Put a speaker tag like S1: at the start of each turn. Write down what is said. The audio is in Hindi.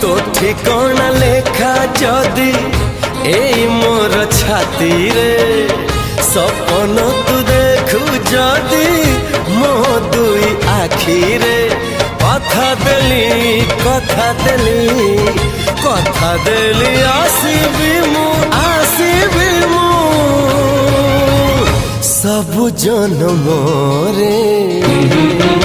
S1: तो ठिकाना लेखा जदि ए मोर छाती रे सपन तू देखु जदि मो दुई आखी रे कथा देली आसीबी मु सब जन्म रे।